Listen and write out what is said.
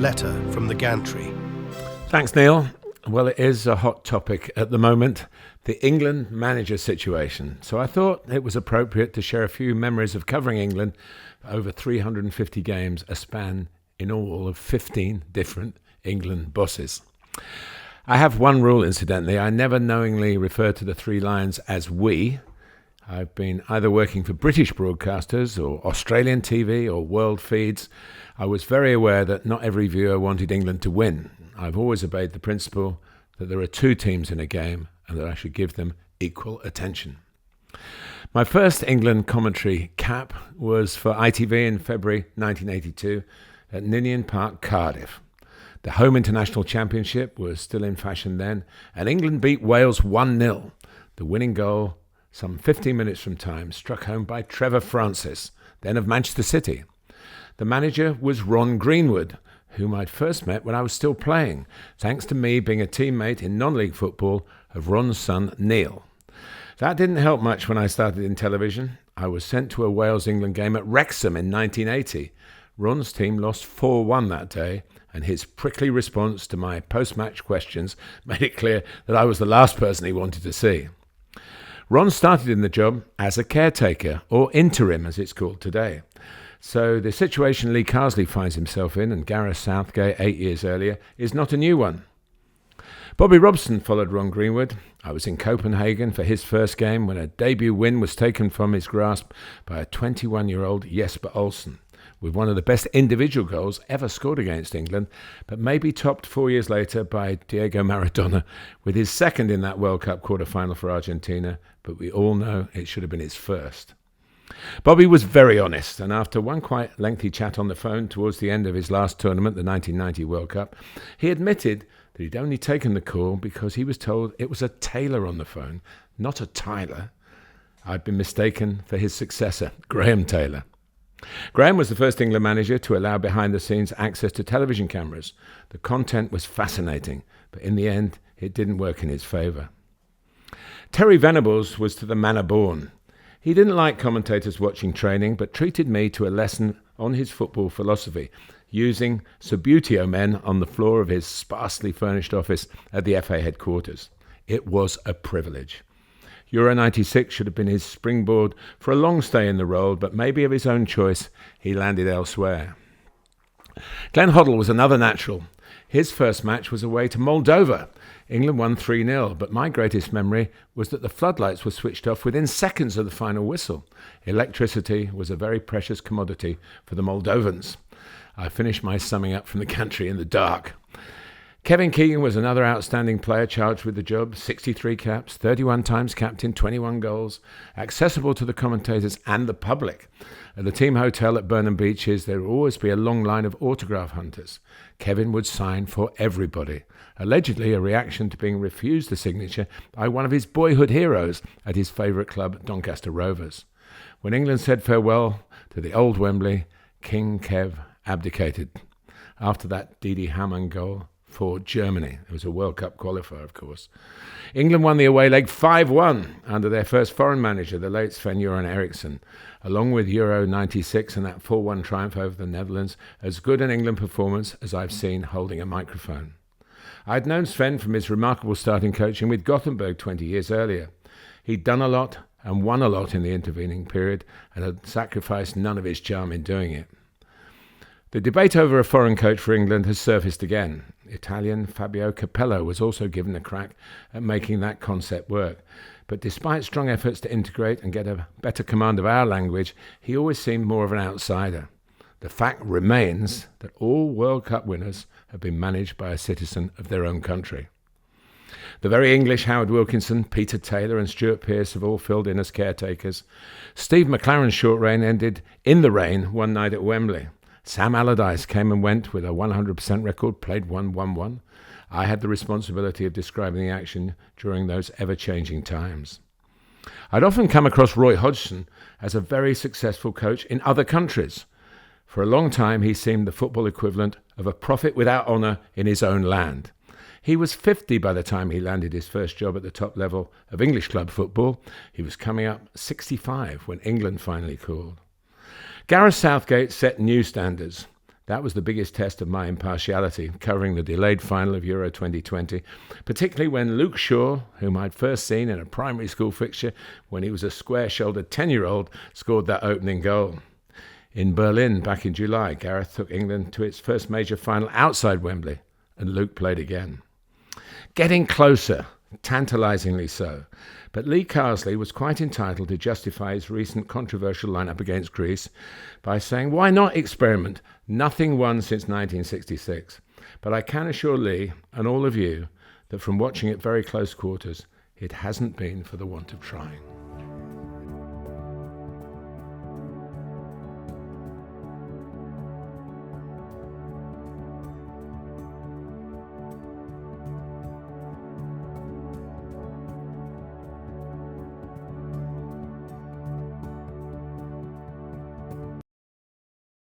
letter from the Gantry. Thanks, Neil. Well, it is a hot topic at the moment, the England manager situation. So I thought it was appropriate to share a few memories of covering England for over 350 games, a span in all of 15 different England bosses. I have one rule, incidentally. I never knowingly refer to the Three Lions as we. I've been either working for British broadcasters or Australian TV or world feeds. I was very aware that not every viewer wanted England to win. I've always obeyed the principle that there are two teams in a game and that I should give them equal attention. My first England commentary cap was for ITV in February 1982 at Ninian Park, Cardiff. The home international championship was still in fashion then, and England beat Wales 1-0. The winning goal, some 15 minutes from time, struck home by Trevor Francis, then of Manchester City. The manager was Ron Greenwood, whom I'd first met when I was still playing, thanks to me being a teammate in non-league football of Ron's son, Neil. That didn't help much when I started in television. I was sent to a Wales-England game at Wrexham in 1980. Ron's team lost 4-1 that day, and his prickly response to my post-match questions made it clear that I was the last person he wanted to see. Ron started in the job as a caretaker, or interim as it's called today. So the situation Lee Carsley finds himself in, and Gareth Southgate 8 years earlier, is not a new one. Bobby Robson followed Ron Greenwood. I was in Copenhagen for his first game when a debut win was taken from his grasp by a 21-year-old Jesper Olsen, with one of the best individual goals ever scored against England, but maybe topped 4 years later by Diego Maradona with his second in that World Cup quarter-final for Argentina, but we all know it should have been his first. Bobby was very honest, and after one quite lengthy chat on the phone towards the end of his last tournament, the 1990 World Cup, he admitted that he'd only taken the call because he was told it was a Taylor on the phone, not a Tyler. I'd been mistaken for his successor, Graham Taylor. Graham was the first England manager to allow behind-the-scenes access to television cameras. The content was fascinating, but in the end, it didn't work in his favour. Terry Venables was to the manner born. He didn't like commentators watching training, but treated me to a lesson on his football philosophy, using Subbuteo men on the floor of his sparsely furnished office at the FA headquarters. It was a privilege. Euro 96 should have been his springboard for a long stay in the role, but maybe of his own choice, he landed elsewhere. Glenn Hoddle was another natural. His first match was away to Moldova. England won 3-0, but my greatest memory was that the floodlights were switched off within seconds of the final whistle. Electricity was a very precious commodity for the Moldovans. I finished my summing up from the country in the dark. Kevin Keegan was another outstanding player charged with the job. 63 caps, 31 times captain, 21 goals, accessible to the commentators and the public. At the team hotel at Burnham Beeches, there would always be a long line of autograph hunters. Kevin would sign for everybody, allegedly a reaction to being refused the signature by one of his boyhood heroes at his favourite club, Doncaster Rovers. When England said farewell to the old Wembley, King Kev abdicated. After that Didi Hamann goal for Germany. It was a World Cup qualifier, of course. England won the away leg 5-1 under their first foreign manager, the late Sven-Göran Eriksson. Along with Euro 96 and that 4-1 triumph over the Netherlands, as good an England performance as I've seen holding a microphone. I'd known Sven from his remarkable start in coaching with Gothenburg 20 years earlier. He'd done a lot and won a lot in the intervening period and had sacrificed none of his charm in doing it. The debate over a foreign coach for England has surfaced again. Italian Fabio Capello was also given a crack at making that concept work. But despite strong efforts to integrate and get a better command of our language, he always seemed more of an outsider. The fact remains that all World Cup winners have been managed by a citizen of their own country. The very English Howard Wilkinson, Peter Taylor and Stuart Pearce have all filled in as caretakers. Steve McLaren's short reign ended in the rain one night at Wembley. Sam Allardyce came and went with a 100% record, played 1-1-1. I had the responsibility of describing the action during those ever-changing times. I'd often come across Roy Hodgson as a very successful coach in other countries. For a long time, he seemed the football equivalent of a prophet without honour in his own land. He was 50 by the time he landed his first job at the top level of English club football. He was coming up 65 when England finally called. Gareth Southgate set new standards. That was the biggest test of my impartiality, covering the delayed final of Euro 2020, particularly when Luke Shaw, whom I'd first seen in a primary school fixture when he was a square-shouldered 10-year-old, scored that opening goal. In Berlin back in July, Gareth took England to its first major final outside Wembley, and Luke played again. Getting closer, tantalisingly so. But Lee Carsley was quite entitled to justify his recent controversial lineup against Greece by saying, why not experiment? Nothing won since 1966. But I can assure Lee and all of you that from watching it very close quarters, it hasn't been for the want of trying.